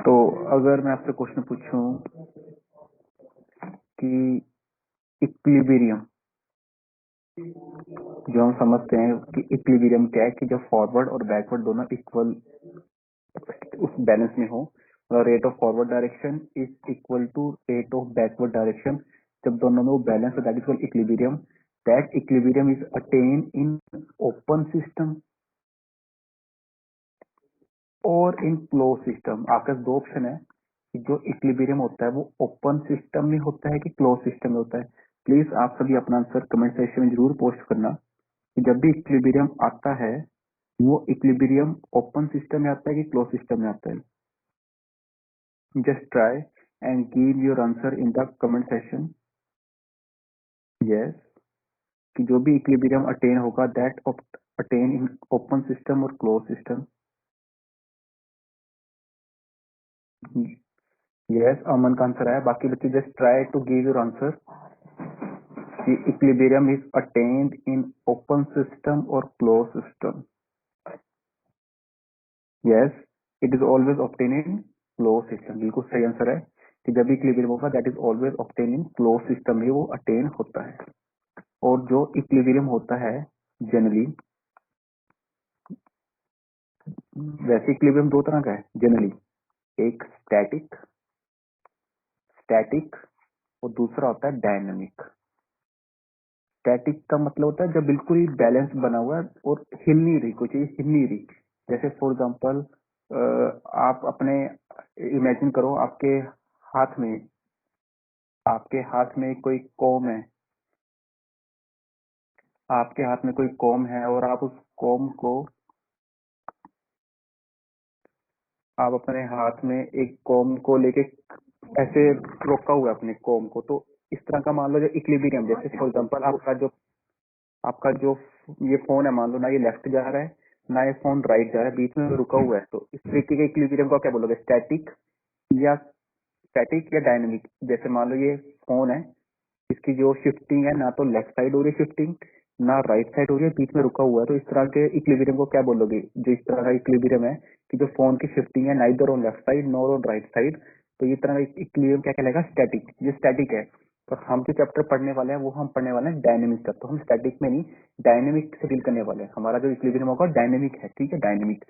तो अगर मैं आपसे क्वेश्चन पूछूं कि इक्विलिब्रियम, जो हम समझते हैं कि इक्विलिब्रियम क्या है, कि जब फॉरवर्ड और बैकवर्ड दोनों इक्वल उस बैलेंस में हो, rate of forward direction is equal to rate of backward direction, जब दोनों में वो बैलेंस है, that is called equilibrium. That equilibrium is attain in open system और इन क्लोज सिस्टम। आपके पास दो ऑप्शन है कि जो इक्विलिब्रियम होता है वो ओपन सिस्टम में होता है कि क्लोज सिस्टम में होता है। प्लीज आप सभी अपना आंसर कमेंट सेक्शन में जरूर पोस्ट करना कि जब भी इक्विलिब्रियम आता है वो इक्विलिब्रियम ओपन सिस्टम में आता है कि क्लोज सिस्टम में आता है। Just try and give your answer in the comment section. Yes, कि जो भी इक्विलिब्रियम अटेन होगा that attain in open system और क्लोज सिस्टम। यस, अमन का आंसर है। बाकी बच्चे just try to give your answer. The equilibrium is attained in open system or closed system. Yes, it is always obtained in closed system. बिल्कुल सही answer है कि जब भी इक्विलिब्रियम होगा that is always obtained in closed system में वो attain होता है। और जो इक्विलिब्रियम होता है जनरली, वैसे इक्विलिब्रियम दो तरह का है जनरली, एक स्टैटिक स्टैटिक और दूसरा होता है डायनामिक। स्टैटिक का मतलब होता है जब बिल्कुल ही बैलेंस बना हुआ है और हिल नहीं रही, कोई चीज हिल नहीं रही। जैसे फॉर एग्जांपल आप अपने इमेजिन करो हाथ में आपके हाथ में कोई कॉम है, आपके हाथ में कोई कॉम है और आप उस कॉम को, आप अपने हाथ में एक कॉम को लेके ऐसे रोका हुआ है अपने कॉम को, तो इस तरह का मान लो जो इक्विलिब्रियम, जैसे फॉर एग्जांपल आपका जो ये फोन है, मान लो ना ये लेफ्ट जा रहा है ना ये फोन राइट जा रहा है, बीच में रुका हुआ है, तो इस तरीके के इक्विलिब्रियम को क्या बोलोगे, या स्टैटिक या डायनेमिक। जैसे मान लो ये फोन है, इसकी जो शिफ्टिंग है ना तो लेफ्ट साइड हो रही है शिफ्टिंग, ना राइट साइड हो रही है, बीच में रुका हुआ है, तो इस तरह के इक्विलिब्रियम को क्या बोलोगे। जो इस तरह का इक्विलिब्रियम है कि जो फोन की शिफ्टिंग है neither on left side nor on right side, तो ये तरह का इक्विलिब्रियम क्या कहलाएगा, स्टैटिक। ये स्टैटिक है। तो हम जो चैप्टर पढ़ने वाले हैं वो हम पढ़ने वाले हैं डायनेमिक का, तो हम स्टैटिक में नहीं डायनेमिक से डील करने वाले हैं। हमारा जो इक्विलिब्रियम होगा डायनेमिक है, ठीक है, डायनेमिक।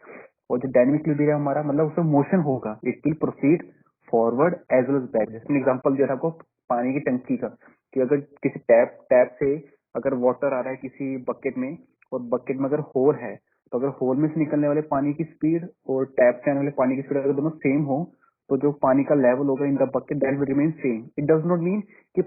और जो डायनेमिक इक्विलिब्रियम हमारा मतलब उसमें मोशन होगा, it will proceed forward as well as back. जैसे एग्जांपल दिया था आपको पानी की टंकी का, कि अगर किसी टैप टैप से अगर वाटर आ रहा है किसी बकेट में, और बकेट में अगर होल है, तो अगर होल में से निकलने वाले पानी की स्पीड और टैप से आने वाले पानी की स्पीड अगर दोनों सेम हो, तो जो पानी का लेवल होगा in the bucket that will remain same. It does not mean कि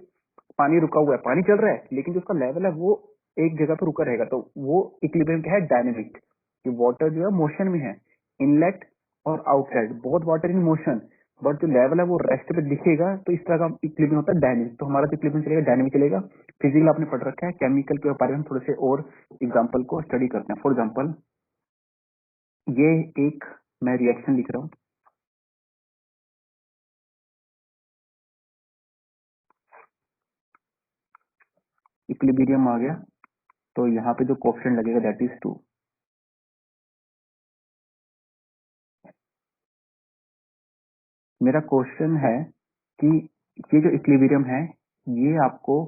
पानी रुका हुआ है, पानी चल रहा है लेकिन जो उसका लेवल है वो एक जगह पर रुका रहेगा, तो वो इक्विलिब्रियम क्या है, डायनेमिक। कि वाटर जो है मोशन में है, इनलेट और outlet both water in motion, but जो लेवल है वो रेस्ट पे दिखेगा, तो इस तरह का इक्विलिब्रियम होता है डायनेमिक। तो हमारा तो इक्विलिब्रियम चलेगा डायनेमिक चलेगा। फिजिकल आपने पढ़ रखा है, केमिकल के बारे में थोड़े से और एग्जांपल को स्टडी करते हैं। फॉर एग्जांपल ये एक मैं रिएक्शन लिख रहा हूँ, इक्विलिब्रियम आ गया, तो यहाँ पे जो कोफिशिएंट लगेगा दैट इज 2। मेरा क्वेश्चन है कि ये जो इक्विलिब्रियम है ये आपको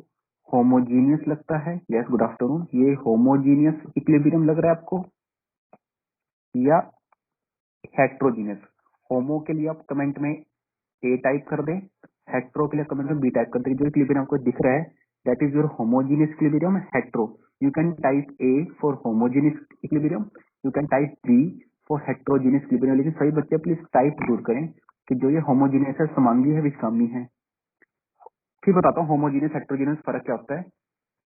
होमोजीनियस लगता है, यस गुड आफ्टरनून, ये होमोजीनियस इक्विलिब्रियम लग रहा है आपको या हेट्रोजीनियस। होमो के लिए आप कमेंट में ए टाइप कर दें, हेट्रो के लिए कमेंट में बी टाइप कर दें। जो इक्विलिब्रियम आपको दिख रहा है that is your homogeneous equilibrium hetero. You can type A for homogeneous equilibrium, you can type B for heterogeneous equilibrium, लेकिन सभी बच्चे प्लीज टाइप जरूर करें कि जो ये होमोजीनियस है समांगी है विषकामी है। फिर बताता हूँ होमोजीनियस हेट्रोजीनियस फर्क क्या होता है,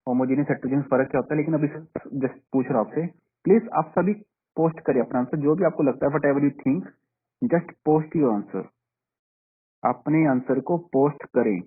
होमोजीनियस हेट्रोजीनियस फर्क क्या होता है, लेकिन अभी जस्ट पूछ रहा हूँ आपसे। प्लीज आप सभी पोस्ट करें अपना आंसर, जो भी आपको लगता है whatever you think, just post your answer, अपने आंसर को पोस्ट करें।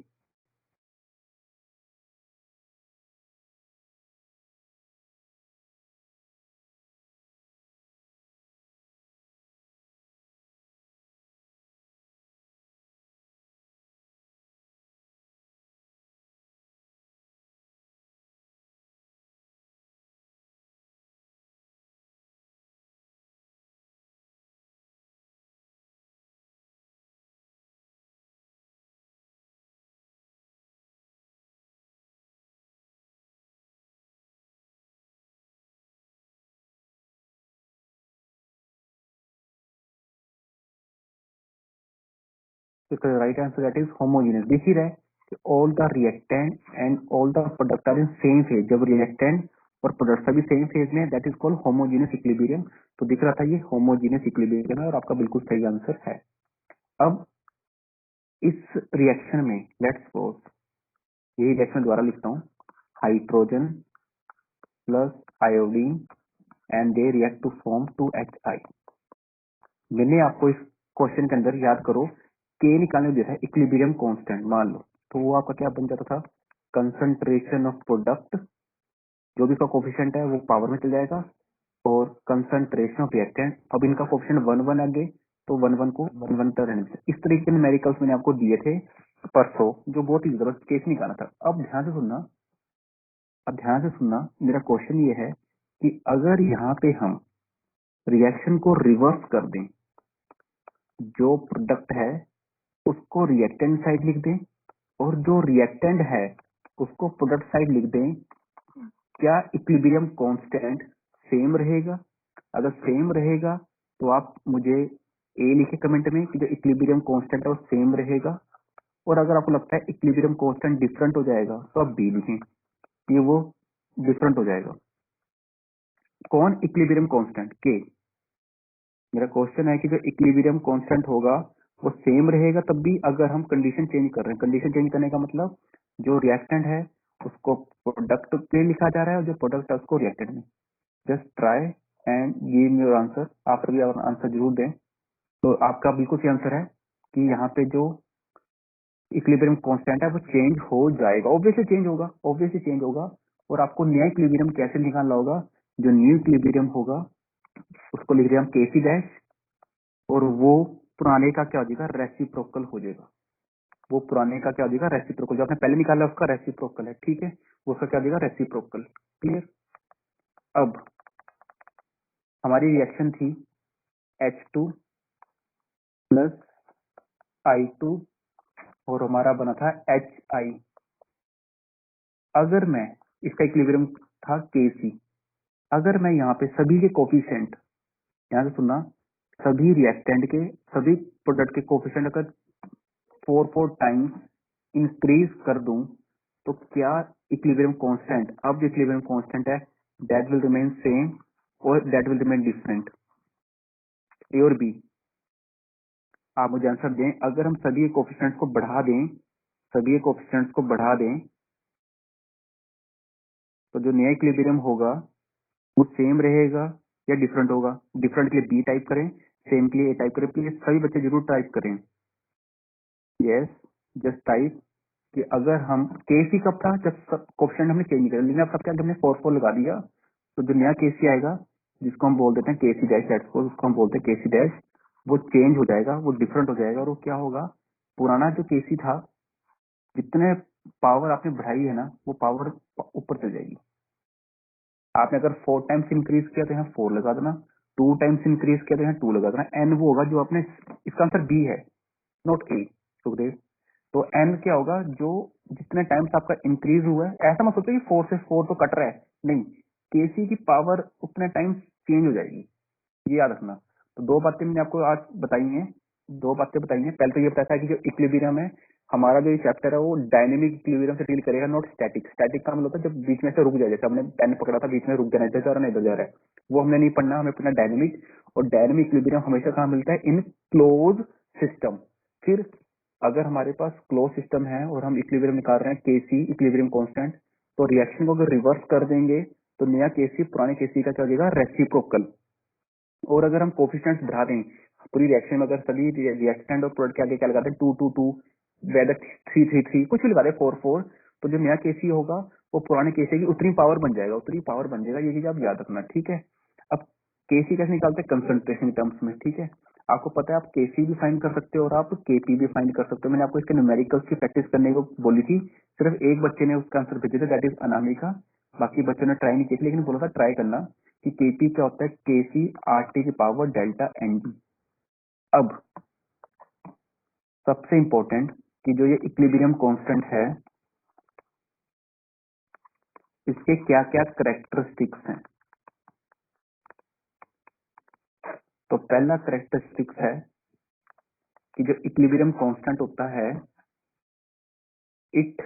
इसका right answer that is homogeneous. दिख ही रहा है कि all the reactant and all the product are in same phase. जब रिएक्टेंट और प्रोडक्ट सभी सेम फेज में, that is called homogeneous equilibrium. तो दिख रहा था ये होमोजीनियस इक्विलिब्रियम है और आपका बिल्कुल सही आंसर है। अब इस रिएक्शन में लेट्स सपोज, यही रिएक्शन द्वारा लिखता हूँ, hydrogen plus iodine and they react to form 2HI। मैंने आपको इस क्वेश्चन के अंदर याद करो के निकालने को दिया था, इक्विलिब्रियम कांस्टेंट मान लो, तो वो आपका क्या बन जाता था, कंसंट्रेशन ऑफ प्रोडक्ट, जो भी इसका कोफिशिएंट है वो पावर में चल जाएगा, और कंसंट्रेशन ऑफ रिएक्टेंट, अब इनका कोफिशिएंट 1 1 आगे, तो 1 1 को 1 1 रहने देते। इस तरीके के न्यूमेरिकल्स मैंने आपको दिए थे परसों, जो बहुत ही जबरदस्त केस निकाला था। अब ध्यान से सुनना, अब ध्यान से सुनना, मेरा क्वेश्चन ये है कि अगर यहाँ पे हम रिएक्शन को रिवर्स कर दें, जो प्रोडक्ट है उसको रिएक्टेंट साइड लिख दें और जो रिएक्टेंट है उसको प्रोडक्ट साइड लिख दें, क्या इक्विलिब्रियम कांस्टेंट सेम रहेगा? अगर सेम रहेगा तो आप मुझे ए लिखे कमेंट में कि जो इक्विलिब्रियम कांस्टेंट है वो सेम रहेगा, और अगर आपको लगता है इक्विलिब्रियम कांस्टेंट डिफरेंट हो जाएगा तो आप बी लिखें कि वो डिफरेंट हो जाएगा। कौन इक्विलिब्रियम कांस्टेंट? के। मेरा क्वेश्चन है कि जो इक्विलिब्रियम कांस्टेंट होगा वो सेम रहेगा तब भी अगर हम कंडीशन चेंज कर रहे हैं। कंडीशन चेंज करने का मतलब जो रिएक्टेंट है उसको प्रोडक्ट में लिखा जा रहा है और जो प्रोडक्ट है उसको रिएक्टेंट में। Just try and give me your answer. आप सभी आंसर जरूर दें। तो आपका बिल्कुल सही आंसर है कि यहाँ पे जो इक्विलिब्रियम कांस्टेंट है वो चेंज हो जाएगा, ऑब्वियसली चेंज होगा, ऑब्वियसली चेंज होगा। और आपको नया इक्विलिब्रियम कैसे निकालना होगा? जो न्यू इक्विलिब्रियम होगा उसको लिख दिया हम केसी डैश, और वो पुराने का क्या हो जाएगा, रेसिप्रोकल हो जाएगा। वो पुराने का क्या हो जाएगा, रेसिप्रोकल। जो आपने पहले निकाला उसका रेसिप्रोकल है, ठीक है, वो उसका क्या हो जाएगा, रेसिप्रोकल। क्लियर? अब हमारी रिएक्शन थी H2 प्लस I2 और हमारा बना था HI। अगर मैं, इसका इक्विलिब्रियम था Kc, अगर मैं यहाँ पे सभी के कोफिशिएंट, यहाँ से सुनना, सभी रिएक्टेंट के, सभी प्रोडक्ट के कोफिशिएंट अगर 4 टाइम्स इंक्रीज कर दूं तो क्या इक्विलिब्रियम कांस्टेंट, अब जो इक्विलिब्रियम कांस्टेंट है दैट विल रिमेन सेम और दैट विल रिमेन डिफरेंट? ए और बी? आप मुझे आंसर दें। अगर हम सभी कोफिशिएंट्स को बढ़ा दें, सभी कोफिशिएंट्स को बढ़ा दें, तो जो नया इक्विलिब्रियम होगा वो सेम रहेगा या डिफरेंट होगा? डिफरेंट के लिए बी टाइप करें, सेम के लिए ए टाइप करें। प्लीज सभी बच्चे जरूर टाइप करें। यस, जस्ट टाइप कि अगर हम केसी कब था, जब कोफिशिएंट हमने चेंज किया, लेकिन अब सब क्या, हमने 4 लगा दिया, तो जो नया केसी आएगा जिसको हम बोल देते हैं केसी डैश, उसको हम बोलते हैं केसी डैश, वो चेंज हो जाएगा, वो डिफरेंट हो जाएगा, और वो क्या होगा, पुराना जो केसी था, जितने पावर आपने बढ़ाई है ना वो पावर ऊपर चल जाएगी। आपने अगर 4 टाइम्स इंक्रीज किया तो यहाँ 4 लगा देना, 2 टाइम्स इंक्रीज किया तो यहाँ 2 लगा देना। एन वो होगा जो आपने, इसका आंसर बी है, नॉट ए, सुखदेव। तो एन क्या होगा, जो जितने टाइम्स आपका इंक्रीज हुआ है। ऐसा मत सोचो कि 4 से 4 तो कट रहा है, नहीं, केसी की पावर उतने टाइम्स चेंज हो जाएगी, ये याद रखना। तो 2 बातें मैंने आपको आज बताई हैं, 2 बातें बताई हैं। पहले तो ये बताया था कि जो इक्विलिब्रियम है, हमारा जो ये चैप्टर है वो डायनेमिक इक्विलिब्रियम से डील करेगा, नॉट स्टैटिक। स्टैटिक का मतलब होता है जब बीच में से रुक जाए, जैसे हमने पेन पकड़ा था बीच में रुक जाना, इधर जा रहा है इधर जा रहा है, वो हमने नहीं पढ़ना, हमें पढ़ना डायनेमिक। और डायनेमिक इक्विलिब्रियम हमेशा कहाँ मिलता है, इन क्लोज सिस्टम। फिर अगर हमारे पास क्लोज सिस्टम है और हम इक्विलिब्रियम निकाल रहे हैं केसी, इक्विलिब्रियम कांस्टेंट, तो रिएक्शन को अगर रिवर्स कर देंगे तो नया केसी पुराने केसी का क्या हो जाएगा, रेसिप्रोकल। और अगर हम कोफिशिएंट्स बढ़ा दें पूरी रिएक्शन में, अगर सभी रिएक्टेंट और प्रोडक्ट के आगे क्या लगाते हैं, 2 2 2, वेदर 3 3 3, कुछ भी लगा दे, 4 4, तो जो नया केसी होगा वो पुराने केसी की उतनी पावर बन जाएगा, उतनी पावर बन जाएगा। ये चीज आप याद रखना, ठीक है। अब केसी कैसे निकालते हैं, कंसंट्रेशन टर्म्स में, ठीक है। आपको पता है आप केसी भी फाइंड कर सकते हो और आप केपी भी फाइंड कर सकते हो। मैंने आपको इसके न्यूमेरिकल्स की प्रैक्टिस करने को बोली थी, सिर्फ एक बच्चे ने उसका आंसर भेजे थे, दैट इज अनामिका। बाकी बच्चों ने ट्राई नहीं किया, लेकिन बोला था ट्राई करना कि केपी क्या होता है, केसी आर टी की पावर डेल्टा एन डी। अब सबसे इंपॉर्टेंट कि जो ये इक्विलिब्रियम कांस्टेंट है इसके क्या क्या करेक्टरिस्टिक्स हैं। तो पहला करेक्टरिस्टिक्स है कि जो इक्विलिब्रियम कांस्टेंट होता है इट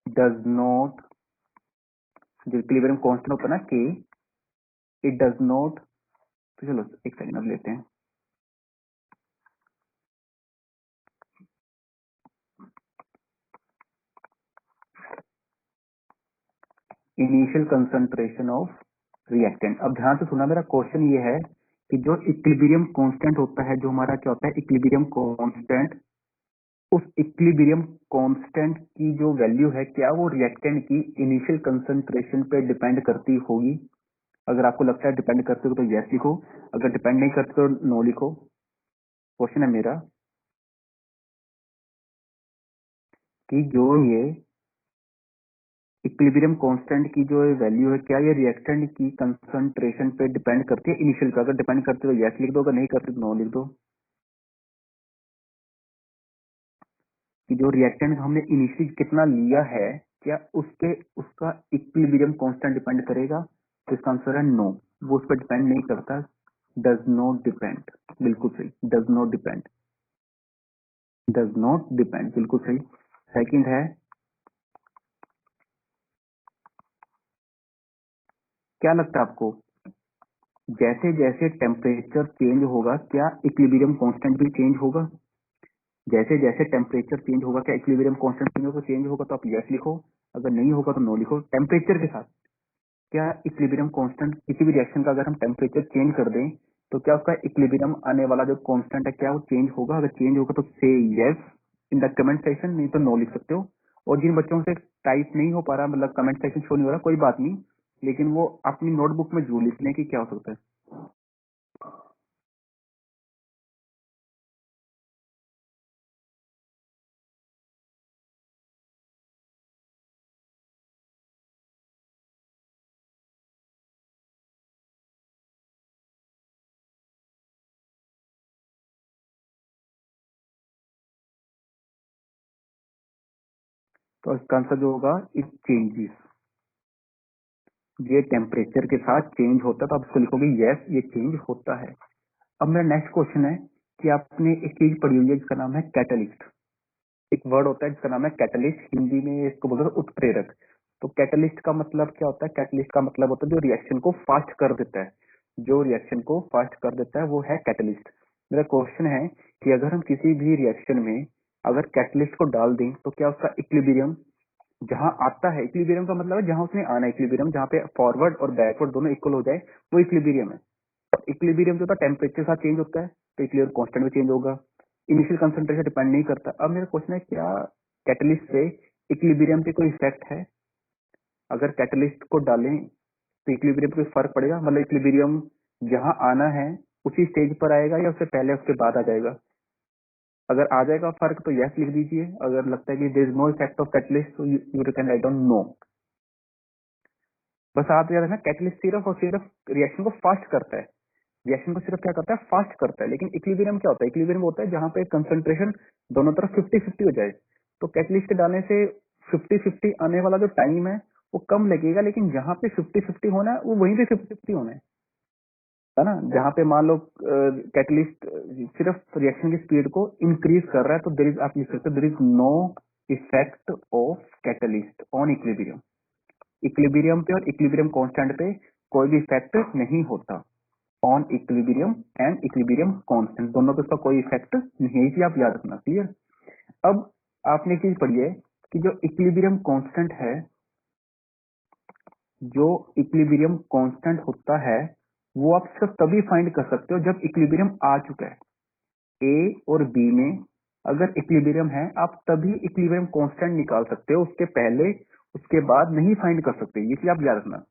डज नॉट, जो इक्विलिब्रियम कांस्टेंट होता है ना के, इट डज नॉट, तो चलो एक सेकंड अब लेते हैं। Initial concentration of reactant. अब ध्यान से सुना, मेरा क्वेश्चन ये है कि जो इक्विलिब्रियम कांस्टेंट होता है, जो हमारा क्या होता है इक्विलिब्रियम कांस्टेंट, उस इक्विलिब्रियम कांस्टेंट की जो वैल्यू है, क्या वो रिएक्टेंट की इनिशियल कंसंट्रेशन पे डिपेंड करती होगी? अगर आपको लगता है डिपेंड करते हो तो यस लिखो, अगर डिपेंड नहीं करते तो नो लिखो। क्वेश्चन है मेरा कि जो ये इक्विलिब्रियम कांस्टेंट की जो वैल्यू है, क्या ये रिएक्टेंट की कंसंट्रेशन पे डिपेंड करती है इनिशियल पे? अगर डिपेंड करती है तो यस लिख दो, अगर नहीं करती तो नो लिख दो। कि जो रिएक्टेंट हमने इनिशियली कितना लिया है, क्या उस पे उसका इक्विलिब्रियम कांस्टेंट डिपेंड करेगा? तो इसका आंसर है नो, वो उस पर डिपेंड नहीं करता। डज नॉट डिपेंड, बिल्कुल सही, does not depend, does not depend, बिल्कुल सही। सेकंड है, क्या लगता है आपको जैसे जैसे टेम्परेचर चेंज होगा क्या इक्विलिब्रियम कांस्टेंट भी चेंज होगा? जैसे जैसे टेम्परेचर चेंज होगा क्या इक्विलिब्रियम कांस्टेंट चेंज होगा? तो आप यस लिखो, अगर नहीं होगा तो नो लिखो। टेम्परेचर के साथ क्या इक्विलिब्रियम कांस्टेंट, किसी भी रिएक्शन का अगर हम टेम्परेचर चेंज कर दें तो क्या उसका इक्विलिब्रियम आने वाला जो कांस्टेंट है क्या वो चेंज होगा? अगर चेंज होगा तो से yes in the comment section, नहीं तो नो लिख सकते हो। और जिन बच्चों से टाइप नहीं हो पा रहा, मतलब कमेंट सेक्शन शो नहीं हो रहा, कोई बात नहीं, लेकिन वो अपनी नोटबुक में जरूर लिख लें कि क्या हो सकता है। तो इसका आंसर जो होगा इट चेंजेस, ये टेम्परेचर के साथ चेंज होता है, तो आप इसको लिखोगे यस ये चेंज होता है। अब मेरा नेक्स्ट क्वेश्चन है कि आपने एक चीज पढ़ी हुई है जिसका नाम है कैटलिस्ट। एक वर्ड होता है जिसका नाम है कैटलिस्ट, हिंदी में इसको बोलते हैं उत्प्रेरक। तो कैटलिस्ट का मतलब क्या होता है? कैटलिस्ट का मतलब होता है जो रिएक्शन को फास्ट कर देता है, जो रिएक्शन को फास्ट कर देता है वो है कैटलिस्ट। मेरा क्वेश्चन है कि अगर हम किसी भी रिएक्शन में अगर कैटलिस्ट को डाल दें तो क्या उसका इक्विलिब्रियम जहां आता है, इक्विलिब्रियम का मतलब है जहां उसने आना है, इक्विलिब्रियम जहां पे फॉरवर्ड और बैकवर्ड दोनों इक्वल हो जाए वो इक्विलिब्रियम है। इक्विलिब्रियम जो था टेम्परेचर के साथ चेंज होता है, तो इक्विलिब्रियम कांस्टेंट में चेंज होगा, इनिशियल कंसंट्रेशन डिपेंड नहीं करता। अब मेरा क्वेश्चन है क्या कैटलिस्ट से इक्विलिब्रियम पे कोई इफेक्ट है? अगर कैटलिस्ट को डालें तो इक्विलिब्रियम पे कोई फर्क पड़ेगा? मतलब इक्विलिब्रियम जहां आना है उसी स्टेज पर आएगा या उससे पहले उसके बाद आ जाएगा? अगर आ जाएगा फर्क तो यस लिख दीजिए, अगर लगता है कि there is no effect of catalyst तो you can write down no. बस आप याद रखना कैटलिस्ट सिर्फ और सिर्फ रिएक्शन को फास्ट करता है, रिएक्शन को सिर्फ क्या करता है फास्ट करता है। लेकिन इक्विलिब्रियम क्या होता है? इक्विलिब्रियम होता है जहां पे कंसंट्रेशन दोनों तरफ 50-50 हो जाए। तो कैटलिस्ट के डालने से 50-50 आने वाला जो टाइम है वो कम लगेगा, लेकिन जहां पे 50-50 होना है वो वहीं पे 50-50 होना है ना? जहां पे मान लो कैटलिस्ट सिर्फ रिएक्शन की स्पीड को इंक्रीज कर रहा है तो देर इज, आप लिख सकते हो there is no effect of catalyst on equilibrium. Equilibrium पे और इक्विलिब्रियम कांस्टेंट पे कोई भी इफेक्ट नहीं होता। On equilibrium and equilibrium constant दोनों पे उसका कोई इफेक्ट नहीं है, इसे आप याद रखना। क्लियर? अब आपने एक चीज पढ़ी है कि जो इक्विलिब्रियम कांस्टेंट है, जो इक्विलिब्रियम कांस्टेंट होता है वो आप सिर्फ तभी फाइंड कर सकते हो जब इक्विलिब्रियम आ चुका है। ए और बी में अगर इक्विलिब्रियम है आप तभी इक्विलिब्रियम कांस्टेंट निकाल सकते हो, उसके पहले उसके बाद नहीं फाइंड कर सकते, ये चीज आप याद रखना।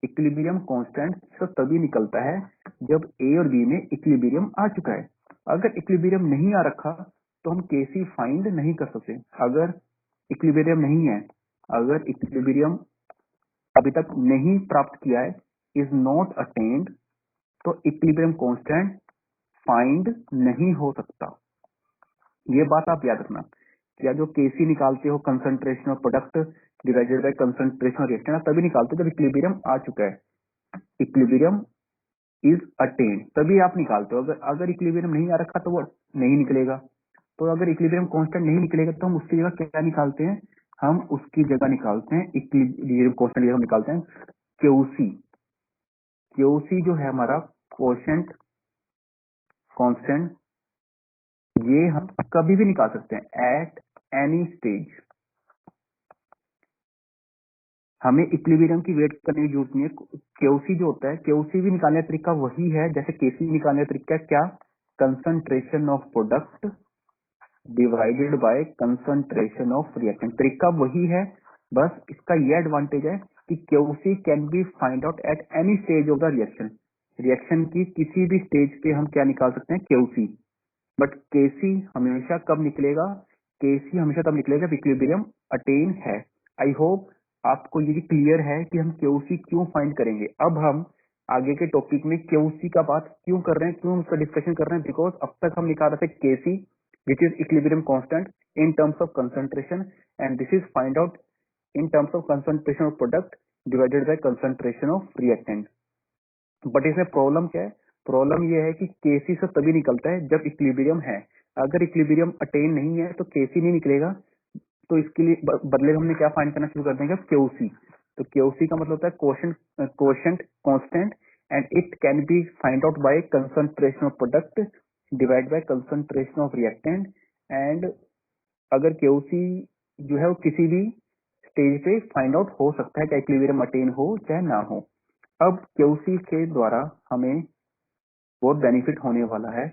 इक्विलिब्रियम कांस्टेंट सिर्फ तभी निकलता है जब ए और बी में इक्विलिब्रियम आ चुका है। अगर इक्विलिब्रियम नहीं आ रखा तो हम केसी फाइंड नहीं कर सकते। अगर इक्विलिब्रियम नहीं है, अगर इक्विलिब्रियम अभी तक नहीं प्राप्त किया है, इज नॉट अटेन्ड, तो इक्विलिब्रियम कांस्टेंट फाइंड नहीं हो सकता। ये बात आप याद रखना। या जो केसी निकालते हो concentration of product divided by concentration of reactant, तभी निकालते हो जब इक्विलिब्रियम आ चुका है। इक्विलिब्रियम इज अटेन तभी आप निकालते हो। अगर अगर इक्विलिब्रियम नहीं आ रखा तो वो नहीं निकलेगा। तो अगर इक्विलिब्रियम कांस्टेंट नहीं निकलेगा तो हम उसकी जगह क्या निकालते हैं, हम उसकी जगह निकालते हैं इक्विलिब्रियम कांस्टेंट की जगह हम निकालते हैं क्यूसी। क्यूसी जो है हमारा कोशेंट कांस्टेंट, ये हम कभी भी निकाल सकते हैं एट एनी स्टेज। हमें इक्विलिब्रियम की वेट करने की जरूरत नहीं है। क्यूसी जो होता है, क्यूसी भी निकालने का तरीका वही है जैसे केसी निकालने का तरीका है, क्या, concentration of product divided by concentration of reactant, तरीका वही है। बस इसका ये एडवांटेज है कि QC can be find out at any stage of the reaction. Reaction की किसी भी स्टेज पे हम क्या निकाल सकते हैं, क्यूसी। बट केसी हमेशा कब निकलेगा, केसी हमेशा तब निकलेगा जब इक्विलिब्रियम अटेन है। आई होप आपको ये क्लियर है कि हम क्यूसी क्यों फाइंड करेंगे। अब हम आगे के टॉपिक में क्यूसी का बात क्यों कर रहे हैं, क्यों उसका डिस्कशन कर रहे हैं, बिकॉज अब तक हम निकाल रहे थे KC which is equilibrium constant in terms of concentration, and this is find out in terms of concentration of product divided by concentration of reactant. But इसमें प्रॉब्लम क्या है, प्रॉब्लम ये है कि केसी से तभी निकलता है जब इक्विलिब्रियम है। अगर इक्विलिब्रियम अटेन नहीं है तो केसी नहीं निकलेगा। तो इसके लिए बदले में हमने क्या फाइंड करना शुरू कर देंगे, क्यूसी। तो क्यूसी का मतलब होता है quotient constant, and it can be find out by concentration of product divide by concentration of reactant. And अगर क्यूसी जो है वो किसी भी स्टेज पे फाइंड आउट हो सकता है, चाहे इक्विलिब्रियम अटेन हो चाहे ना हो। अब क्यूसी के द्वारा हमें बहुत बेनिफिट होने वाला है।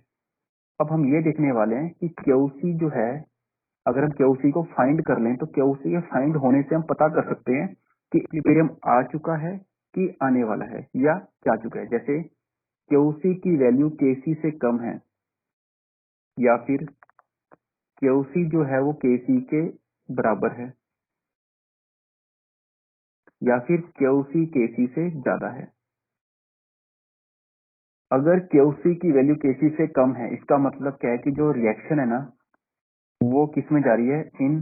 अब हम ये देखने वाले हैं कि क्यूसी जो है, अगर हम क्यूसी को फाइंड कर लें तो क्यूसी के फाइंड होने से हम पता कर सकते हैं कि इक्विलिब्रियम आ चुका है कि आने वाला है या जा चुका है। जैसे क्यूसी की वैल्यू केसी से कम है, या फिर क्यूसी जो है वो केसी के बराबर है, या फिर क्यूसी केसी से ज्यादा है। अगर क्यूसी की वैल्यू केसी से कम है, इसका मतलब क्या है कि जो रिएक्शन है ना वो किस में जा रही है, in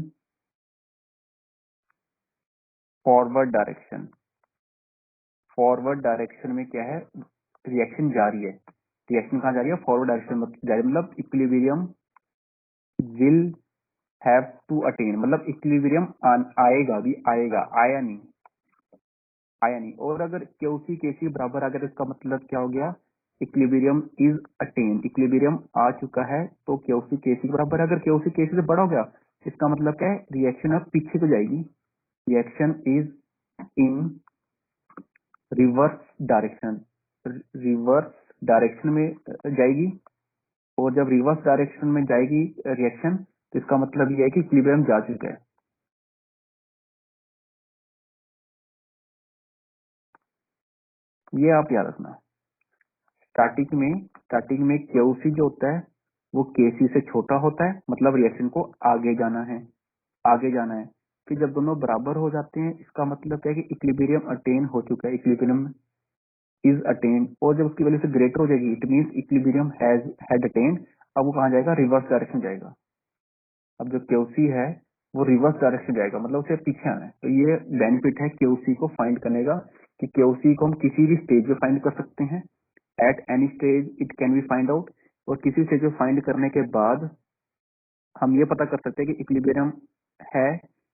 forward direction. Forward direction में क्या है, रिएक्शन जारी है। रिएक्शन कहाँ जा रही है, फॉरवर्ड डायरेक्शन में जा रही है। मतलब equilibrium will have to attain, मतलब इक्विलिब्रियम आएगा भी, आएगा, आया नहीं, आया नहीं। और अगर क्यूसी केसी बराबर आ गया तो इसका मतलब क्या हो गया, इक्विलिब्रियम इज अटेन, इक्विलिब्रियम आ चुका है। तो क्यूसी केसी के बराबर है। अगर क्यूसी केसी से बड़ा हो गया इसका मतलब क्या है, रिएक्शन अब पीछे को जाएगी, reaction is in reverse direction, reverse direction में जाएगी। और जब रिवर्स डायरेक्शन में जाएगी रिएक्शन तो इसका मतलब ये है कि इक्विलिब्रियम जा चुका है। ये आप याद रखना। स्टार्टिंग में क्यूसी जो होता है वो केसी से छोटा होता है, मतलब रिएक्शन को आगे जाना है, आगे जाना है। फिर जब दोनों बराबर हो जाते हैं इसका मतलब क्या है कि इक्विलिब्रियम अटेन हो चुका है, इक्विलिब्रियम इज अटेन। और जब उसकी वैल्यू से ग्रेटर हो जाएगी it means equilibrium had attain. अब वो कहाँ जाएगा, रिवर्स डायरेक्शन जाएगा। अब जो क्यूसी है वो रिवर्स डायरेक्शन जाएगा, मतलब उसे पीछे आना है। तो ये बेनिफिट है क्यूसी को फाइंड करने का कि क्यूसी को हम किसी भी स्टेज पे फाइंड कर सकते हैं, at any stage it can be find out. और किसी स्टेज पे फाइंड करने के बाद हम ये पता कर सकते हैं कि इक्विलिब्रियम है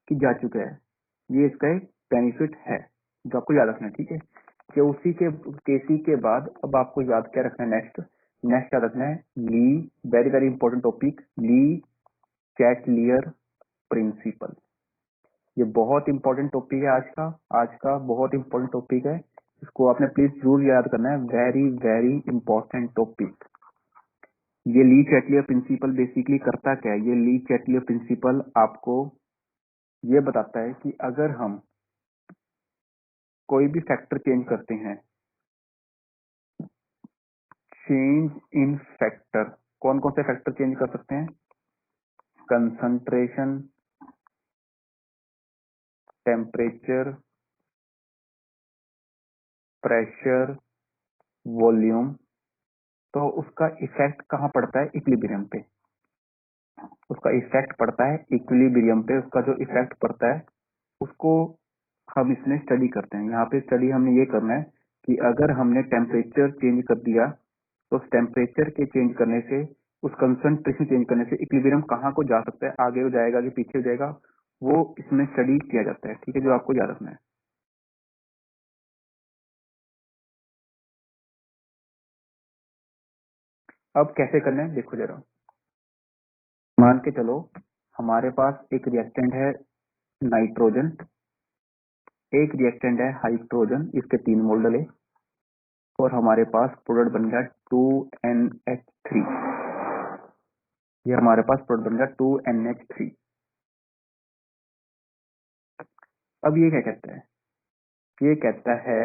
कि जा चुका है। ये इसका एक बेनिफिट है जो आपको याद रखना है, ठीक है। क्यूसी के केसी के बाद अब आपको याद क्या रखना है, नेक्स्ट नेक्स्ट याद रखना है Le, very very important topic, Le Chatelier principle. ये बहुत इंपॉर्टेंट टॉपिक है आज का बहुत इंपॉर्टेंट टॉपिक है। इसको आपने प्लीज जरूर याद करना है, वेरी वेरी इंपॉर्टेंट टॉपिक। ये ली चैटलियर प्रिंसिपल बेसिकली करता क्या है, ये ली चैटलियर प्रिंसिपल आपको ये बताता है कि अगर हम कोई भी फैक्टर चेंज करते हैं, चेंज इन फैक्टर, कौन कौन से फैक्टर चेंज कर सकते हैं, कंसंट्रेशन, टेम्परेचर, प्रेशर, वॉल्यूम। तो उसका इफेक्ट कहाँ पड़ता है, इक्विलिब्रियम पे। उसका इफेक्ट पड़ता है इक्विलिब्रियम पे। उसका जो इफेक्ट पड़ता है उसको हम इसमें स्टडी करते हैं। यहाँ पे स्टडी हमने ये करना है कि अगर हमने टेम्परेचर चेंज कर दिया तो उस टेम्परेचर के चेंज करने से, उस कंसंट्रेशन चेंज करने से इक्विलिब्रियम कहाँ को जा सकता है, आगे हो जाएगा कि पीछे हो जाएगा, वो इसमें स्टडी किया जाता है। ठीक है, जो आपको याद रखना है। अब कैसे करना है देखो जरा। मान के चलो हमारे पास एक रिएक्टेंट है नाइट्रोजन, एक रिएक्टेंट है हाइड्रोजन, इसके 3 मोल डले, और हमारे पास प्रोडक्ट बन गया 2NH3। ये हमारे पास प्रोडक्ट बन गया 2NH3। अब ये क्या कहता है, ये कहता है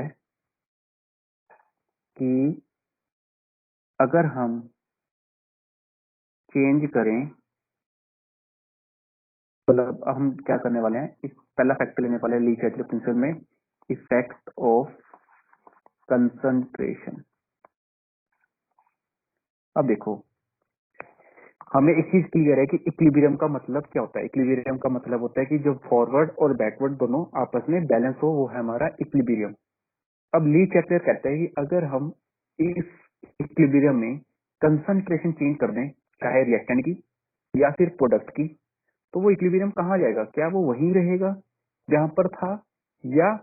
कि अगर हम चेंज करें, मतलब हम क्या करने वाले हैं, इस पहला फैक्टर लेने वाले ली चैटली प्रिंसिपल में, इफेक्ट ऑफ कंसंट्रेशन। अब देखो हमें एक चीज क्लियर है कि इक्विलिब्रियम का मतलब क्या होता है। इक्विलिब्रियम का मतलब होता है कि जो फॉरवर्ड और बैकवर्ड दोनों आपस में बैलेंस हो, वो है हमारा इक्विलिब्रियम। अब ली चैटलर कहता है कि अगर हम इस इक्विलिब्रियम में कंसंट्रेशन चेंज कर दें, चाहे रिएक्टेंट की या फिर प्रोडक्ट की, तो वो इक्विलिब्रियम कहाँ जाएगा? क्या वो वहीं रहेगा जहां पर था, या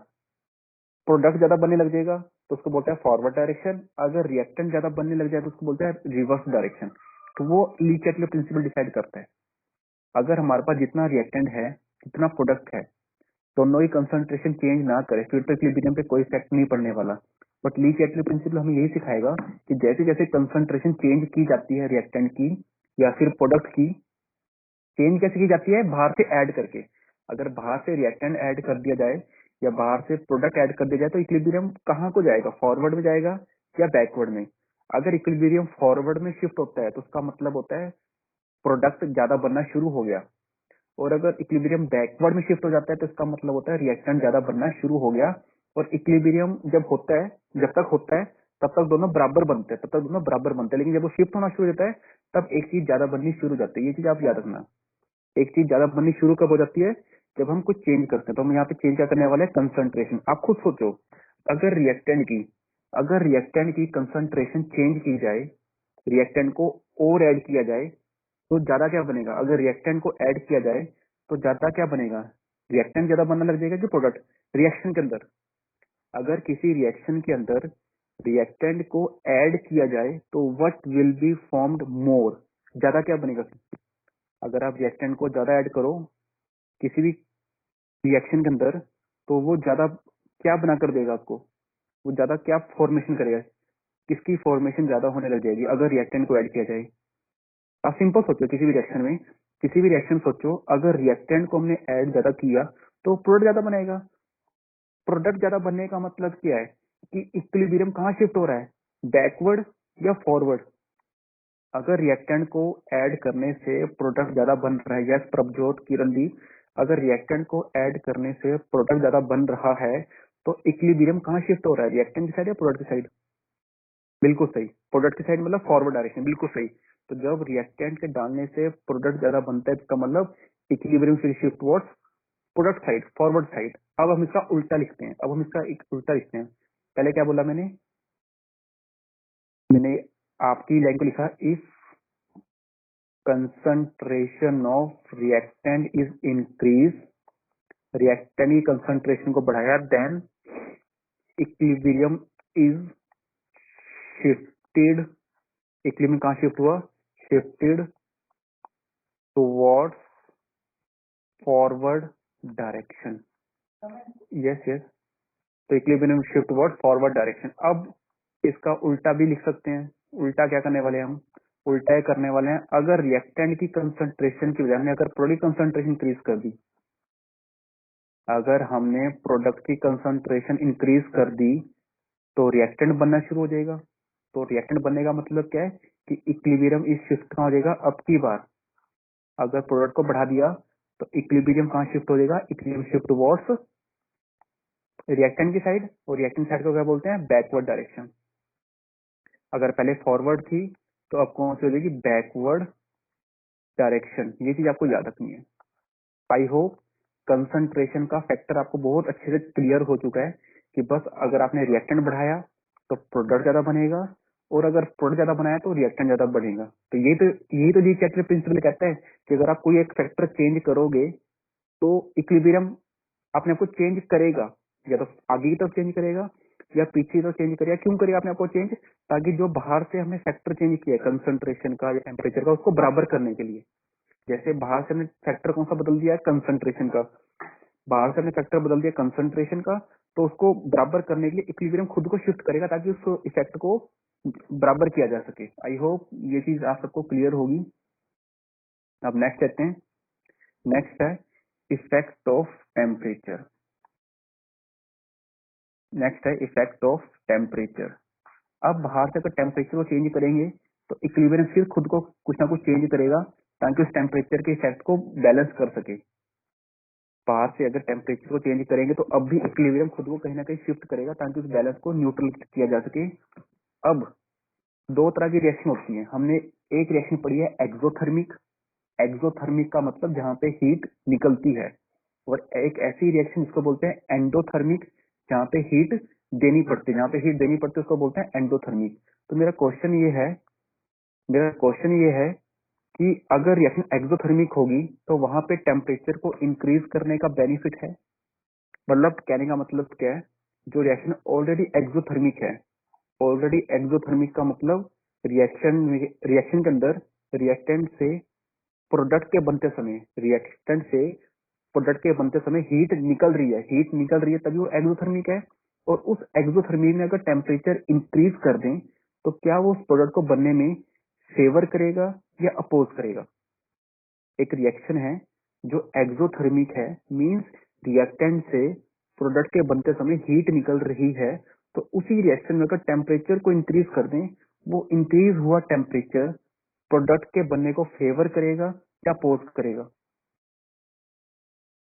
प्रोडक्ट ज्यादा बनने लग जाएगा तो उसको बोलते हैं फॉरवर्ड डायरेक्शन, अगर रिएक्टेंट ज्यादा बनने लग जाए तो उसको बोलते हैं रिवर्स डायरेक्शन। तो वो ली चैटलर प्रिंसिपल डिसाइड करता है। अगर हमारे पास जितना रिएक्टेंट है, जितना प्रोडक्ट है, दोनों ही कंसंट्रेशन चेंज ना करे, फिर तो इक्विलिब्रियम पे कोई इफेक्ट नहीं पड़ने वाला। बट ली चैटलर प्रिंसिपल हमें यही सिखाएगा कि जैसे जैसे कंसंट्रेशन चेंज की जाती है रिएक्टेंट की या फिर प्रोडक्ट की, चेंज कैसे की जाती है? बाहर से ऐड करके। अगर बाहर से रिएक्टेंट ऐड कर दिया जाए या बाहर से प्रोडक्ट ऐड कर दिया जाए तो इक्विलिब्रियम कहाँ को जाएगा? फॉरवर्ड में जाएगा या बैकवर्ड में? अगर इक्विलिब्रियम फॉरवर्ड में शिफ्ट होता है तो उसका मतलब होता है प्रोडक्ट ज्यादा बनना शुरू हो गया, और अगर इक्विलिब्रियम बैकवर्ड में शिफ्ट हो जाता है तो इसका मतलब होता है रिएक्टेंट ज्यादा बनना शुरू हो गया। और इक्विलिब्रियम जब होता है, जब तक होता है तब तक दोनों बराबर बनते हैं, तब तक दोनों बराबर बनते हैं, लेकिन जब वो शिफ्ट होना शुरू हो जाता है तब एक चीज ज्यादा बननी शुरू हो जाती है। ये चीज आप याद रखना। एक चीज ज्यादा बननी शुरू कब हो जाती है? जब हम कुछ चेंज करते हैं। तो हम यहाँ पे चेंज क्या करने वाले हैं? कंसंट्रेशन। आप खुद सोचो, अगर रिएक्टेंट की कंसंट्रेशन चेंज की जाए, रिएक्टेंट को और ऐड किया जाए, तो ज्यादा क्या बनेगा? अगर रिएक्टेंट को ऐड किया जाए तो ज्यादा क्या बनेगा? रिएक्टेंट ज्यादा बनने लग जाएगा कि प्रोडक्ट? रिएक्शन के अंदर, अगर किसी रिएक्शन के अंदर रिएक्टेंट को ऐड किया जाए तो व्हाट विल बी फॉर्म्ड मोर? ज्यादा क्या बनेगा? अगर आप रिएक्टेंट को ज्यादा ऐड करो किसी भी रिएक्शन के अंदर, तो वो ज्यादा क्या बना कर देगा आपको? वो ज्यादा क्या फॉर्मेशन करेगा? किसकी फॉर्मेशन ज्यादा होने लग जाएगी अगर रिएक्टेंट को ऐड किया जाए? आप सिंपल सोचो, किसी भी रिएक्शन में, किसी भी रिएक्शन सोचो, अगर रिएक्टेंट को हमने ऐड ज्यादा किया तो प्रोडक्ट ज्यादा बनेगा। प्रोडक्ट ज्यादा बनने का मतलब क्या है? कि इक्विलिब्रियम कहाँ शिफ्ट हो रहा है? बैकवर्ड या फॉरवर्ड? अगर रिएक्टेंट को ऐड करने से प्रोडक्ट ज्यादा बन रहा है, यस प्रभजोत किरण दी, अगर रिएक्टेंट को ऐड करने से प्रोडक्ट ज्यादा बन रहा है तो इक्विलिब्रियम कहाँ शिफ्ट हो रहा है? रिएक्टेंट की साइड या प्रोडक्ट की साइड? बिल्कुल सही, प्रोडक्ट की साइड, मतलब फॉरवर्ड डायरेक्शन, बिल्कुल सही। तो जब रिएक्टेंट के डालने से प्रोडक्ट ज्यादा बनता है, इसका मतलब इक्विलिब्रियम फिर shift towards product side, forward side. अब हम इसका उल्टा लिखते हैं, अब हम इसका एक उल्टा लिखते हैं। पहले क्या बोला मैंने? मैंने आपकी लाइन को लिखा, if concentration of reactant is increase, reactant की कंसंट्रेशन को बढ़ाया, then equilibrium is shifted. Equilibrium कहाँ शिफ्ट हुआ? Shifted towards forward direction. Yes yes, तो equilibrium shift towards forward direction. अब इसका उल्टा भी लिख सकते हैं। उल्टा क्या करने वाले हैं हम? उल्टा ये करने वाले हैं, अगर रिएक्टेंट की कंसंट्रेशन की बजाय हमने अगर प्रोडक्ट कंसंट्रेशन इंक्रीज कर दी, अगर हमने प्रोडक्ट की कंसंट्रेशन इंक्रीज कर दी तो रिएक्टेंट बनना शुरू हो जाएगा। तो रिएक्टेंट बनने का मतलब क्या है? कि इक्विलिब्रियम इस शिफ्ट कहाँ हो जाएगा? अब की बार अगर प्रोडक्ट को बढ़ा दिया तो इक्विलिब्रियम कहाँ शिफ्ट हो जाएगा? इक्विलिब्रियम शिफ्ट टुवर्ड्स रिएक्टेंट की साइड, और रिएक्टेंट साइड को क्या बोलते हैं? Backward direction. अगर पहले फॉरवर्ड थी तो अब कौन सी हो जाएगी? Backward direction. ये चीज आपको याद रखनी है। आई होप कंसंट्रेशन का फैक्टर आपको बहुत अच्छे से क्लियर हो चुका है कि बस अगर आपने रिएक्टेंट बढ़ाया तो प्रोडक्ट ज्यादा बनेगा, और अगर प्रोडक्ट ज्यादा बनाया तो रिएक्टेंट ज्यादा बढ़ेगा। तो यही तो ली चैप्टर प्रिंसिपल कहता है कि अगर आप कोई एक फैक्टर चेंज करोगे तो इक्विलिब्रियम अपने आप को चेंज करेगा, या तो आगे की तरफ चेंज करेगा या पीछे की तरफ चेंज करेगा। क्यों करेगा अपने आप को चेंज? ताकि जो बाहर से हमने फैक्टर चेंज किया है कंसंट्रेशन का या टेम्परेचर का, उसको बराबर करने के लिए। जैसे बाहर से हमने फैक्टर कौन सा बदल दिया है? कंसंट्रेशन का। बाहर से हमने फैक्टर बदल दिया कंसंट्रेशन का, तो उसको बराबर करने के लिए इक्विलिब्रियम खुद को शिफ्ट करेगा ताकि उस इफेक्ट को बराबर किया जा सके। आई होप ये चीज आप सबको क्लियर होगी। अब नेक्स्ट कहते हैं, नेक्स्ट है इफेक्ट ऑफ टेम्परेचर। नेक्स्ट है इफेक्ट ऑफ टेम्परेचर। अब बाहर से अगर टेम्परेचर को चेंज करेंगे तो इक्विलिब्रियम फिर खुद को कुछ ना कुछ चेंज करेगा ताकि उस टेम्परेचर के इफेक्ट को बैलेंस कर सके। बाहर से अगर टेम्परेचर को चेंज करेंगे तो अब भी इक्विलिब्रियम खुद को कहीं ना कहीं शिफ्ट करेगा ताकि उस बैलेंस को न्यूट्रल किया जा सके। अब दो तरह की रिएक्शन होती है। हमने एक रिएक्शन पढ़ी है एक्सोथर्मिक। एक्सोथर्मिक का मतलब जहाँ पे हीट निकलती है, और एक ऐसी रिएक्शन जिसको बोलते हैं एंडोथर्मिक, जहाँ पे हीट देनी पड़ती है। जहाँ पे हीट देनी पड़ती है उसको बोलते हैं एंडोथर्मिक। तो मेरा क्वेश्चन ये है कि अगर रिएक्शन एक्सोथर्मिक होगी तो वहां पे टेम्परेचर को इंक्रीज करने का बेनिफिट है। मतलब कहने का मतलब क्या है, जो रिएक्शन ऑलरेडी एक्सोथर्मिक है, ऑलरेडी एक्सोथर्मिक का मतलब रिएक्शन के अंदर रिएक्टेंट से प्रोडक्ट के बनते समय, रिएक्टेंट से प्रोडक्ट के बनते समय हीट निकल रही है, हीट निकल रही है तभी वो एक्सोथर्मिक है। और उस एक्सोथर्मिक में अगर टेम्परेचर इंक्रीज कर दें तो क्या वो उस प्रोडक्ट को बनने में फेवर करेगा या अपोज करेगा? एक रिएक्शन है जो एक्सोथर्मिक है, मींस रिएक्टेंट से प्रोडक्ट के बनते समय हीट निकल रही है, तो उसी रिएक्शन में अगर टेम्परेचर को इंक्रीज कर दें, वो इंक्रीज हुआ टेम्परेचर प्रोडक्ट के बनने को फेवर करेगा या अपोज करेगा?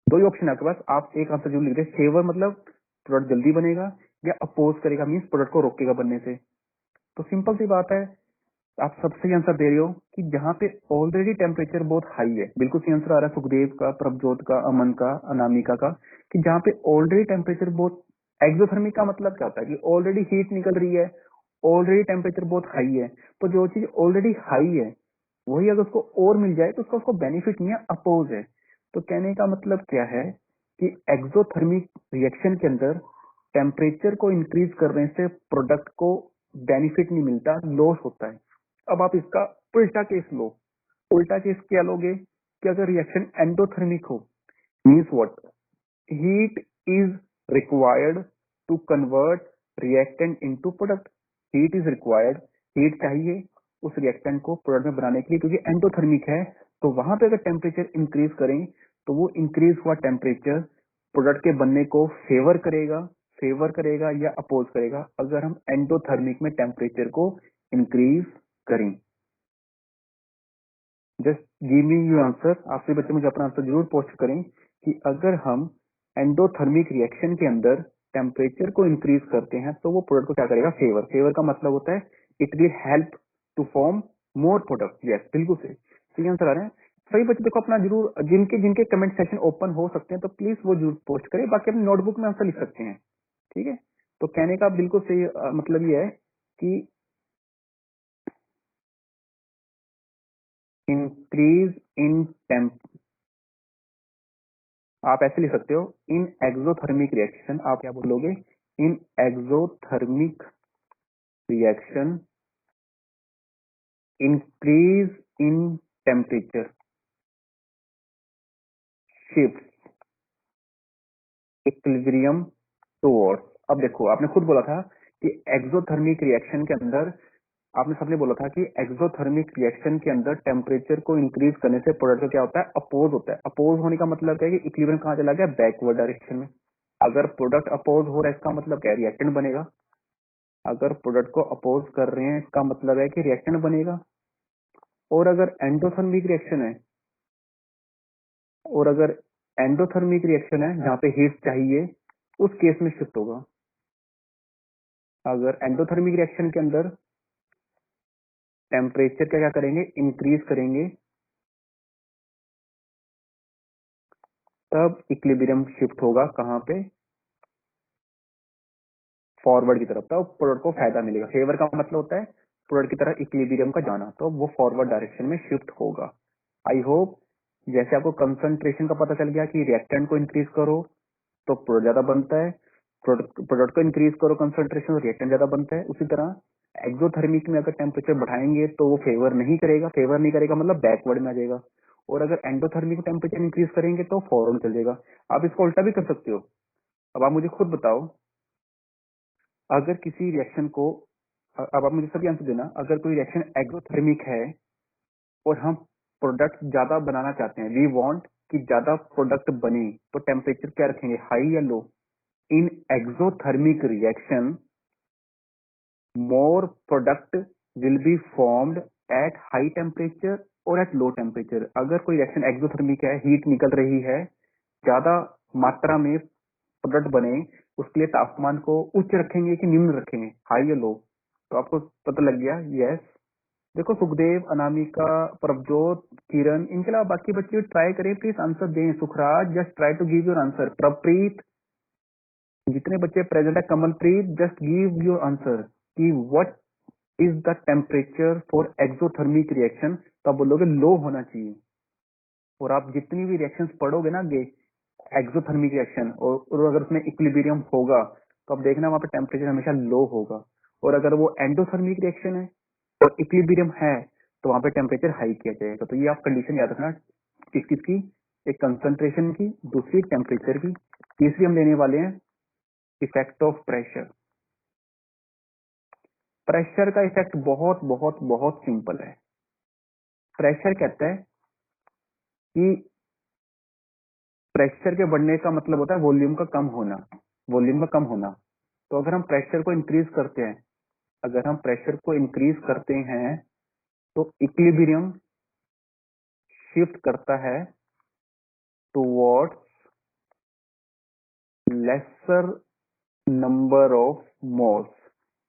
दो ही ऑप्शन है आपके पास, आप एक आंसर जरूर लिख दें। फेवर मतलब प्रोडक्ट जल्दी बनेगा, या अपोज करेगा मींस प्रोडक्ट को रोकेगा बनने से। तो सिंपल सी बात है, आप सब सही आंसर दे रहे हो कि जहाँ पे ऑलरेडी टेम्परेचर बहुत हाई है। बिल्कुल सही आंसर आ रहा है सुखदेव का, प्रभजोत का, अमन का, अनामिका का, कि जहाँ पे ऑलरेडी टेम्परेचर बहुत, एक्सोथर्मिक का मतलब क्या होता है कि ऑलरेडी हीट निकल रही है, ऑलरेडी टेम्परेचर बहुत हाई है। तो जो चीज ऑलरेडी हाई है वही अगर उसको और मिल जाए तो उसको बेनिफिट नहीं है, अपोज है। तो कहने का मतलब क्या है कि एक्सोथर्मिक रिएक्शन के अंदर टेम्परेचर को इंक्रीज करने से प्रोडक्ट को बेनिफिट नहीं मिलता, लॉस होता है। अब आप इसका उल्टा केस लो। उल्टा केस क्या लोगे कि अगर रिएक्शन एंडोथर्मिक हो, means what, heat is required to convert reactant into product. Heat is required, heat चाहिए उस रिएक्टेंट को प्रोडक्ट में बनाने के लिए, क्योंकि एंडोथर्मिक है। तो वहां पे अगर टेम्परेचर इंक्रीज करें तो वो इंक्रीज हुआ टेम्परेचर प्रोडक्ट के बनने को फेवर करेगा या अपोज करेगा अगर हम एंडोथर्मिक में टेम्परेचर को इंक्रीज करें। Just give me you answer. आप सभी बच्चे मुझे अपना आंसर जरूर पोस्ट करें कि अगर हम एंडोथर्मिक रिएक्शन के अंदर टेम्परेचर को इंक्रीज करते हैं तो वो प्रोडक्ट को क्या करेगा? फेवर। फेवर का मतलब होता है it will help to form more product. Yes, बिल्कुल सही आंसर आ रहे हैं सही बच्चे। देखो अपना जरूर, जिनके जिनके कमेंट सेक्शन ओपन हो सकते हैं तो प्लीज वो जरूर पोस्ट करें, बाकी अपने नोटबुक में आंसर लिख सकते हैं। ठीक है, तो कहने का बिल्कुल सही मतलब ये है कि इंक्रीज इन टेम्प, आप ऐसे लिख सकते हो इन एक्सोथर्मिक रिएक्शन। आप क्या बोलोगे? In exothermic reaction increase in temperature shift equilibrium towards. अब देखो आपने खुद बोला था कि एक्सोथर्मिक रिएक्शन के अंदर, आपने सबने बोला था कि एक्सोथर्मिक रिएक्शन के अंदर टेम्परेचर को इंक्रीज करने से प्रोडक्ट का क्या होता है? अपोज होता है। अपोज होने का मतलब क्या है कि इक्विलिब्रियम कहाँ चला गया? बैकवर्ड डायरेक्शन में। अगर प्रोडक्ट अपोज हो रहा है इसका मतलब क्या है? रिएक्टेंट बनेगा। अगर प्रोडक्ट को अपोज कर रहे हैं इसका मतलब है कि रिएक्टेंट बनेगा। और अगर एंडोथर्मिक रिएक्शन है, और अगर एंडोथर्मिक रिएक्शन है जहाँ पे हीट चाहिए, उस केस में शिफ्ट होगा। अगर एंडोथर्मिक रिएक्शन के अंदर टेम्परेचर क्या क्या करेंगे? इंक्रीज करेंगे, तब इक्विलिब्रियम शिफ्ट होगा कहाँ पे? फॉरवर्ड की तरफ, तो प्रोडक्ट को फायदा मिलेगा। फेवर का मतलब होता है प्रोडक्ट की तरफ इक्विलिब्रियम का जाना, तो वो फॉरवर्ड डायरेक्शन में शिफ्ट होगा। आई होप जैसे आपको कंसंट्रेशन का पता चल गया कि रिएक्टेंट को इंक्रीज करो तो प्रोडक्ट ज्यादा बनता है, प्रोडक्ट को इंक्रीज करो कंसंट्रेशन, रिएक्टेंट ज्यादा बनता है। उसी तरह एक्सोथर्मिक में अगर टेम्परेचर बढ़ाएंगे तो वो फेवर नहीं करेगा, फेवर नहीं करेगा मतलब बैकवर्ड में आ जाएगा, और अगर एंडोथर्मिक में टेम्परेचर इंक्रीज करेंगे तो फॉरवर्ड में चल जाएगा। आप इसको उल्टा भी कर सकते हो। अब आप मुझे खुद बताओ, अगर किसी रिएक्शन को, अब आप मुझे सभी आंसर देना, अगर कोई रिएक्शन एक्सोथर्मिक है और हम प्रोडक्ट ज्यादा बनाना चाहते हैं, वी वांट कि ज्यादा प्रोडक्ट बने, तो टेम्परेचर क्या रखेंगे, हाई या low? In exothermic reaction more product will be formed at high temperature और at low temperature। अगर कोई रिएक्शन एक्सोथर्मिक है, हीट निकल रही है, ज्यादा मात्रा में प्रोडक्ट बने, उसके लिए तापमान को उच्च रखेंगे कि निम्न रखेंगे, हाई या लो? तो आपको पता लग गया, यस। देखो सुखदेव, अनामिका, प्रभजोत, किरण, इनके अलावा बाकी बच्चे ट्राई करें, प्लीज आंसर दें। Sukhraj, just try to give your answer. Prabhpreet, जितने बच्चे प्रेजेंट है, Kamalpreet, just give your answer कि what is the temperature for exothermic reaction. तो आप बोलोगे लो होना चाहिए। और आप जितनी भी रिएक्शंस पढ़ोगे ना आगे, एक्सोथर्मिक रिएक्शन, और अगर उसमें इक्विलिब्रियम होगा तो आप देखना वहां पे टेम्परेचर हमेशा लो होगा। और अगर वो एंडोथर्मिक रिएक्शन है और इक्विलिब्रियम है तो वहां पे टेम्परेचर हाई किया जाएगा। तो ये आप कंडीशन याद रखना, किस किस की, एक कंसंट्रेशन की, दूसरी टेम्परेचर की, तीसरी हम लेने वाले हैं इफेक्ट ऑफ प्रेशर। प्रेशर का इफेक्ट बहुत बहुत बहुत सिंपल है। प्रेशर कहता है कि प्रेशर के बढ़ने का मतलब होता है वॉल्यूम का कम होना, वॉल्यूम का कम होना। तो अगर हम प्रेशर को इंक्रीज करते हैं, अगर हम प्रेशर को इंक्रीज करते हैं तो इक्विलिब्रियम शिफ्ट करता है towards laser number of moles.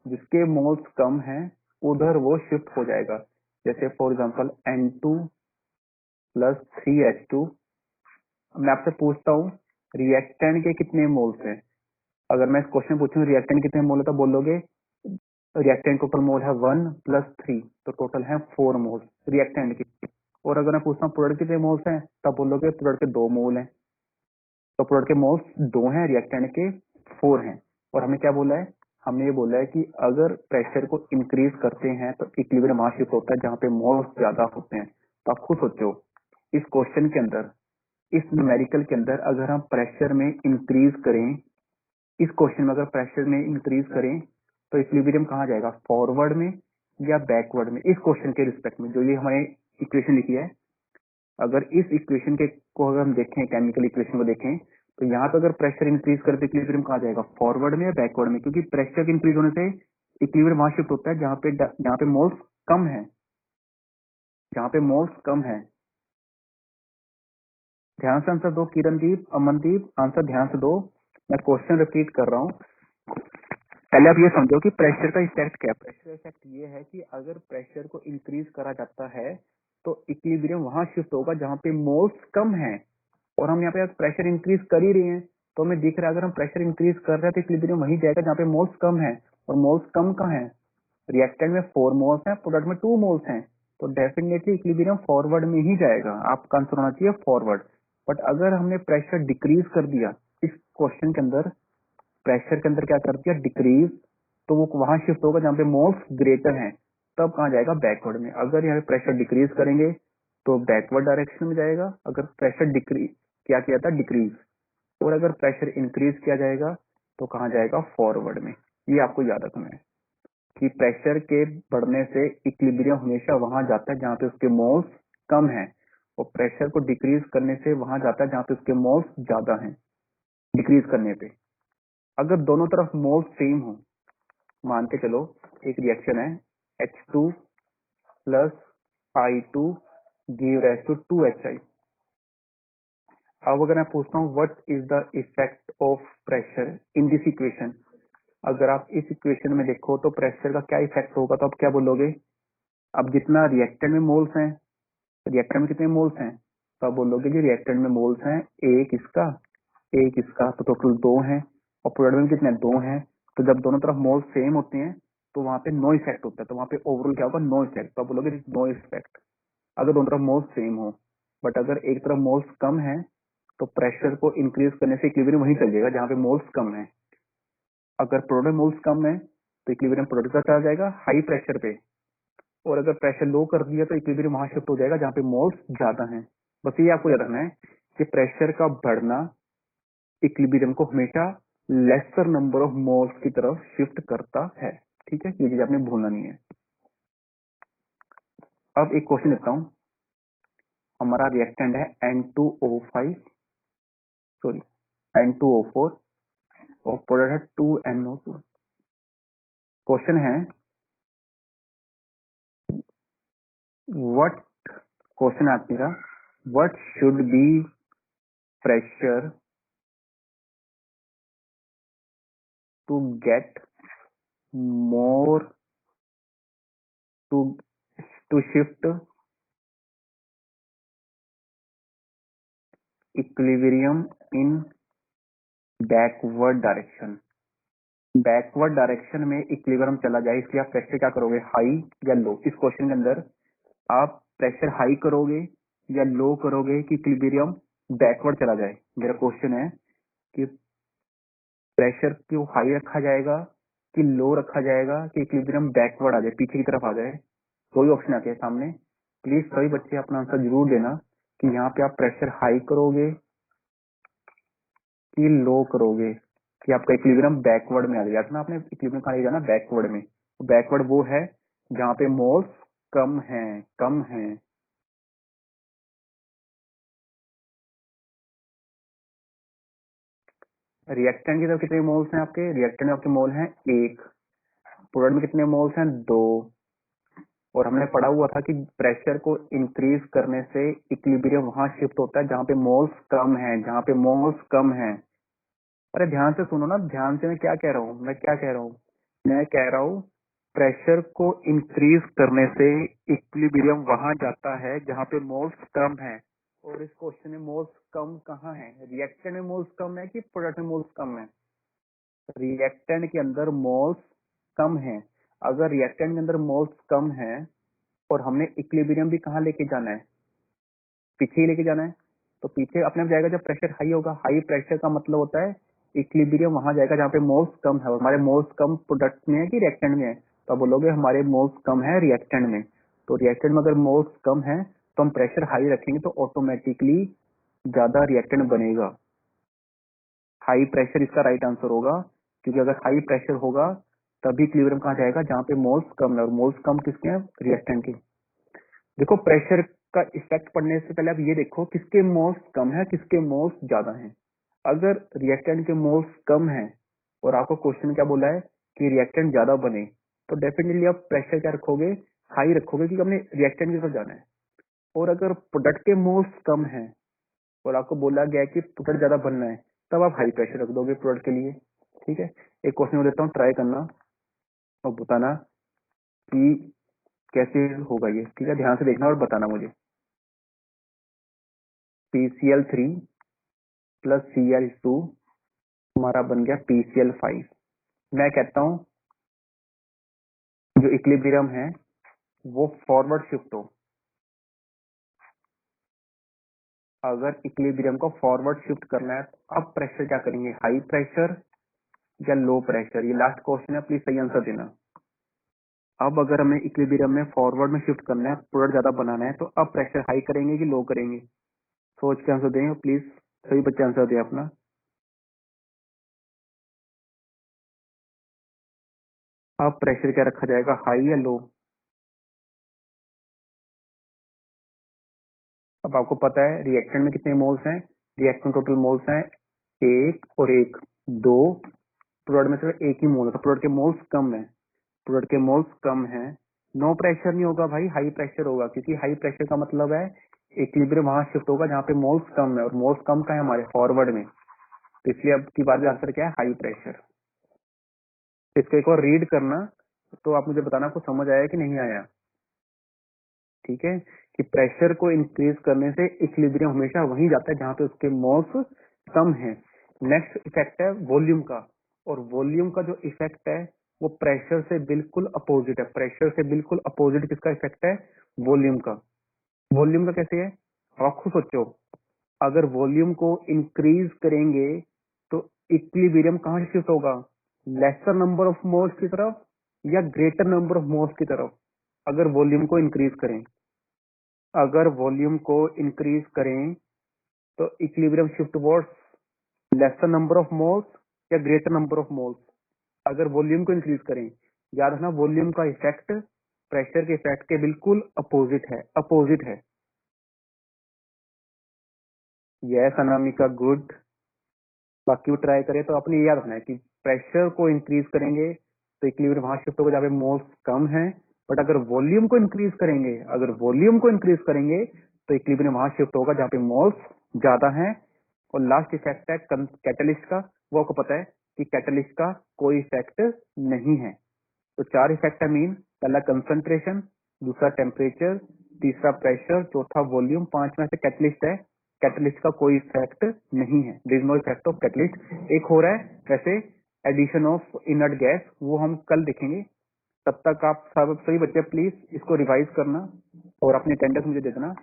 जिसके मोल्स कम हैं उधर वो शिफ्ट हो जाएगा। जैसे for example N2 plus 3H2। मैं आपसे पूछता हूँ रिएक्टेंट के कितने मोल्स हैं? अगर मैं इस क्वेश्चन पूछूं रिएक्टेंट कितने मोल है तो बोलोगे रिएक्टेंट टोटल मोल है 1 प्लस 3, तो टोटल है 4 मोल्स रिएक्टेंट की। और अगर मैं पूछता हूँ प्रोडक्ट कितने मोल्स हैं तब बोलोगे प्रोडक्ट के 2 मोल हैं। तो प्रोडक्ट के मोल्स 2 हैं, रिएक्टेंट के 4 हैं। और हमें क्या बोला है, हमने ये बोला है कि अगर प्रेशर को इंक्रीज करते हैं तो इक्विलिब्रियम वहां शिफ्ट होता है जहाँ पे मोल्स ज्यादा होते हैं। तो आप खुद सोचो, इस क्वेश्चन के अंदर, इस न्यूमेरिकल के अंदर अगर हम प्रेशर में इंक्रीज करें, इस क्वेश्चन में अगर प्रेशर में इंक्रीज करें तो इक्विलिब्रियम कहाँ जाएगा, फॉरवर्ड में या बैकवर्ड में? इस क्वेश्चन के रिस्पेक्ट में जो ये हमारे इक्वेशन लिखी है, अगर इस इक्वेशन के को अगर हम देखें, केमिकल इक्वेशन को देखें, तो यहाँ पे अगर प्रेशर इंक्रीज करे तो इक्विलिब्रियम कहाँ जाएगा, फॉरवर्ड में या बैकवर्ड में? क्योंकि प्रेशर इंक्रीज होने से इक्विलिब्रियम वहां शिफ्ट होता है जहाँ पे मोल्स कम है, जहाँ पे मोल्स कम है। ध्यान से आंसर दो, किरणदीप, अमनदीप, आंसर ध्यान से दो। मैं क्वेश्चन रिपीट कर रहा हूँ। पहले आप ये समझो कि प्रेशर का इफेक्ट क्या है। प्रेशर का इफेक्ट ये है कि अगर प्रेशर को इंक्रीज करा जाता है तो इक्विलिब्रियम वहां शिफ्ट होगा जहाँ पे मोल्स कम है। और हम यहाँ पे प्रेशर इंक्रीज कर ही रहे हैं, तो हमें दिख रहा है अगर हम प्रेशर इंक्रीज कर रहे हैं तो इक्विलिब्रियम वहीं जाएगा जहाँ पे मोल्स कम है। और मोल्स कम कहाँ है, रिएक्टेंट में 4 मोल्स हैं, प्रोडक्ट में 2 मोल्स हैं, तो डेफिनेटली इक्विलिब्रियम फॉरवर्ड में ही जाएगा। आपका आंसर होना चाहिए फॉरवर्ड। बट अगर हमने प्रेशर डिक्रीज कर दिया, इस क्वेश्चन के अंदर प्रेशर के अंदर क्या कर दिया, डिक्रीज, तो वो वहां शिफ्ट होगा जहाँ पे मोल्स ग्रेटर हैं, तब कहाँ जाएगा, बैकवर्ड में। अगर यहाँ पे प्रेशर डिक्रीज करेंगे तो बैकवर्ड डायरेक्शन में जाएगा। अगर प्रेशर डिक्रीज क्या किया था, डिक्रीज, और अगर प्रेशर इंक्रीज किया जाएगा तो कहाँ जाएगा, फॉरवर्ड में। ये आपको याद रखना है कि प्रेशर के बढ़ने से इक्विलिब्रियम हमेशा वहां जाता है जहाँ पे उसके मोल्स कम है, और प्रेशर को डिक्रीज करने से वहां जाता है जहाँ पे उसके मोल्स ज्यादा हैं। डिक्रीज करने पे अगर दोनों तरफ मोल्स सेम हो, मान के चलो एक रिएक्शन है H2 plus I2 give rise to 2HI। अब अगर मैं पूछता हूँ what is the effect of pressure in this equation, अगर आप इस इक्वेशन में देखो तो प्रेशर का क्या इफेक्ट होगा, तो आप क्या बोलोगे? अब जितना रिएक्टेंट में मोल्स हैं, रिएक्टेंट में कितने मोल्स हैं, तो आप बोलोगे जी रिएक्टेंट में मोल्स हैं एक इसका, एक इसका, तो टोटल 2 हैं। और प्रोडक्ट में कितने, 2 हैं, तो जब दोनों तरफ मोल्स सेम होते हैं तो वहां पे नो इफेक्ट होता है, तो वहां पे ओवरऑल क्या होगा, नो इफेक्ट। तो आप बोलोगे नो इफेक्ट अगर दोनों तरफ मोल्स सेम हो। बट अगर एक तरफ मोल्स कम है तो प्रेशर को इंक्रीज करने से इक्विलिब्रियम वहीं चल जाएगा जहाँ पे मोल्स कम है। अगर प्रोडक्ट में मोल्स कम है तो इक्विलिब्रियम प्रोडक्ट का चला जाएगा हाई प्रेशर पे, और अगर प्रेशर लो कर दिया तो इक्विलिब्रियम वहां शिफ्ट हो जाएगा जहाँ पे मोल्स ज्यादा हैं। बस ये आपको याद रखना है कि प्रेशर का बढ़ना इक्विलिब्रियम को हमेशा लेसर नंबर ऑफ मोल्स की तरफ शिफ्ट करता है। ठीक है, ये चीज आपने भूलना नहीं है। अब एक क्वेश्चन लिखता हूँ। हमारा रिएक्टेंट है N2O5 सॉरी N2O4 और प्रोडक्ट है 2NO2। क्वेश्चन है व्हाट, क्वेश्चन है आपका what should be pressure to get more to to shift equilibrium in backward direction. Backward direction में इक्विलिब्रियम चला जाए इसलिए आप प्रेशर क्या करोगे, हाई या लो। इस क्वेश्चन के अंदर आप प्रेशर हाई करोगे या लो करोगे कि इक्विलिब्रियम बैकवर्ड चला जाए। मेरा क्वेश्चन है कि प्रेशर को हाई रखा जाएगा कि लो रखा जाएगा कि इक्विलिब्रियम बैकवर्ड आ जाए, पीछे की तरफ आ जाए। कोई ऑप्शन आते हैं सामने। प्लीज सभी बच्चे अपना आंसर जरूर देना कि यहाँ पे आप प्रेशर हाई करोगे कि लो करोगे कि आपका इक्विलिब्रियम बैकवर्ड में आ जाएगा। ना आपने इक्विलिब्रियम कहाँ ले जाना, बैकवर्ड में। बैकवर्ड वो है जहाँ पे मोल्स कम है, कम है। रिएक्टेंट की तरफ कितने मोल्स हैं आपके, रिएक्टेंट में आपके मोल हैं 1, प्रोडक्ट में कितने मोल्स हैं 2। और हमने पढ़ा हुआ था कि प्रेशर को इंक्रीज करने से इक्विलिब्रियम वहां शिफ्ट होता है जहाँ पे मोल्स कम है, जहाँ पे मोल्स कम है। अरे ध्यान से सुनो ना, ध्यान से। मैं क्या कह रहा हूँ, मैं क्या कह रहा हूँ, मैं कह रहा हूँ प्रेशर को इंक्रीज करने से इक्विलिब्रियम वहां जाता है जहाँ पे मोल्स कम है। और इस क्वेश्चन में मोल्स कम कहाँ है, रिएक्टेंट में मोल्स कम है कि प्रोडक्ट में मोल्स कम है। रिएक्टेंट के अंदर मोल्स कम है। अगर रिएक्टेंट के अंदर मोल्स कम है और हमने इक्विलिब्रियम भी कहाँ लेके जाना है, पीछे ही लेके जाना है, तो पीछे अपने आप जाएगा जब प्रेशर हाई होगा। हाई प्रेशर का मतलब होता है इक्विलिब्रियम वहां जाएगा जहाँ पे मोल्स कम है। और हमारे मोल्स कम प्रोडक्ट में है कि रिएक्टेंट में है, तो आप बोलोगे हमारे मोल्स कम है रिएक्टेंट में। तो रिएक्टेंट में अगर मोल्स कम है तो हम प्रेशर हाई रखेंगे तो ऑटोमेटिकली ज्यादा रिएक्टेंट बनेगा। हाई प्रेशर इसका राइट आंसर होगा, क्योंकि अगर हाई प्रेशर होगा तभी इक्विलिब्रियम कहाँ जाएगा, जहाँ पे मोल्स कम है। और मोल्स कम किसके हैं, रिएक्टेंट के। देखो प्रेशर का इफेक्ट पड़ने से पहले आप ये देखो किसके मोल्स कम है, किसके मोल्स ज्यादा हैं। अगर रिएक्टेंट के मोल्स कम है और आपको क्वेश्चन क्या बोला है कि रिएक्टेंट ज्यादा बने, तो डेफिनेटली आप प्रेशर क्या रखोगे, हाई रखोगे, क्योंकि हमने रिएक्टेंट की तरफ जाना है। और अगर प्रोडक्ट के मोल्स कम है और आपको बोला गया है कि प्रोडक्ट ज्यादा बनना है, तब आप हाई प्रेशर रख दोगे प्रोडक्ट के लिए। ठीक है, एक क्वेश्चन मैं देता हूँ, ट्राई करना और बताना कि कैसे होगा ये। ठीक है, ध्यान से देखना और बताना मुझे। PCl3 प्लस Cl2 हमारा बन गया PCl5। मैं कहता हूँ जो इक्विलिब्रियम है वो फॉरवर्ड शिफ्ट हो। अगर इक्विलिब्रियम को फॉरवर्ड शिफ्ट करना है तो अब प्रेशर क्या करेंगे, हाई प्रेशर या लो प्रेशर। ये लास्ट क्वेश्चन है, प्लीज सही आंसर देना। अब अगर हमें इक्विलिब्रियम में फॉरवर्ड में शिफ्ट करना है, प्रोडक्ट ज्यादा बनाना है, तो अब प्रेशर हाई करेंगे कि लो करेंगे। सोच के आंसर दें प्लीज, सभी बच्चे आंसर दें अपना। अब प्रेशर क्या रखा जाएगा, हाई या लो। अब आपको पता है रिएक्टेंट में कितने मोल्स हैं, रिएक्टेंट टोटल मोल्स हैं 1 और 1 2। प्रोडक्ट में सिर्फ एक ही मोल है, तो प्रोडक्ट के मोल्स कम है, प्रोडक्ट के मोल्स कम है। नो प्रेशर नहीं होगा भाई, हाई प्रेशर होगा, क्योंकि हाई प्रेशर का मतलब है इक्विलिब्रियम वहां शिफ्ट होगा जहाँ पे मोल्स कम है, और मोल्स कम का है हमारे फॉरवर्ड में। तो इसलिए अब की बात में आंसर क्या है, हाई प्रेशर। इसको एक और रीड करना तो आप मुझे बताना आपको समझ आया कि नहीं आया। ठीक है, कि प्रेशर को इंक्रीज करने से इक्विलिब्रियम हमेशा वहीं जाता है जहाँ पे उसके मोल्स कम है। नेक्स्ट इफेक्ट है वॉल्यूम का। और वॉल्यूम का जो इफेक्ट है वो प्रेशर से बिल्कुल अपोजिट है। प्रेशर से बिल्कुल अपोजिट किसका इफेक्ट है? वॉल्यूम का। वॉल्यूम का कैसे है? आप खुद सोचो, अगर वॉल्यूम को इंक्रीज करेंगे तो इक्विलिब्रियम कहाँ शिफ्ट होगा? लेसर नंबर ऑफ मोल्स की तरफ या ग्रेटर नंबर ऑफ मोल्स की तरफ? अगर वॉल्यूम को इंक्रीज करें, अगर वॉल्यूम को इंक्रीज करें तो equilibrium shift towards laser number of moles या ग्रेटर नंबर ऑफ मोल्स? अगर वॉल्यूम को इंक्रीज करें, याद रखना वॉल्यूम का इफेक्ट प्रेशर के इफेक्ट के बिल्कुल अपोजिट है, अपोजिट है। Yes Anamika, good. बाकी वो ट्राई करें तो आपने ये याद रखना है कि प्रेशर को इंक्रीज करेंगे तो इक्विलिब्रियम वहां शिफ्ट होगा जहाँ पे मोल्स कम है, बट अगर वॉल्यूम को इंक्रीज करेंगे, अगर वॉल्यूम को इंक्रीज करेंगे तो इक्विलिब्रियम वहां शिफ्ट होगा जहाँ पे मोल्स ज्यादा है। और लास्ट इफेक्ट है कैटलिस्ट का, वो आपको पता है कि कैटलिस्ट का कोई इफेक्ट नहीं है। तो 4 इफेक्ट है मेन, पहला कंसंट्रेशन, दूसरा टेम्परेचर, तीसरा प्रेशर, चौथा वॉल्यूम, 5वां से कैटलिस्ट है। कैटलिस्ट का कोई इफेक्ट नहीं है, there is no effect of catalyst. एक हो रहा है वैसे एडिशन ऑफ इनर्ट गैस, वो हम कल देखेंगे। तब तक आप सब सभी बच्चे प्लीज इसको रिवाइज करना और अपनी अटेंडेंस मुझे दे देना।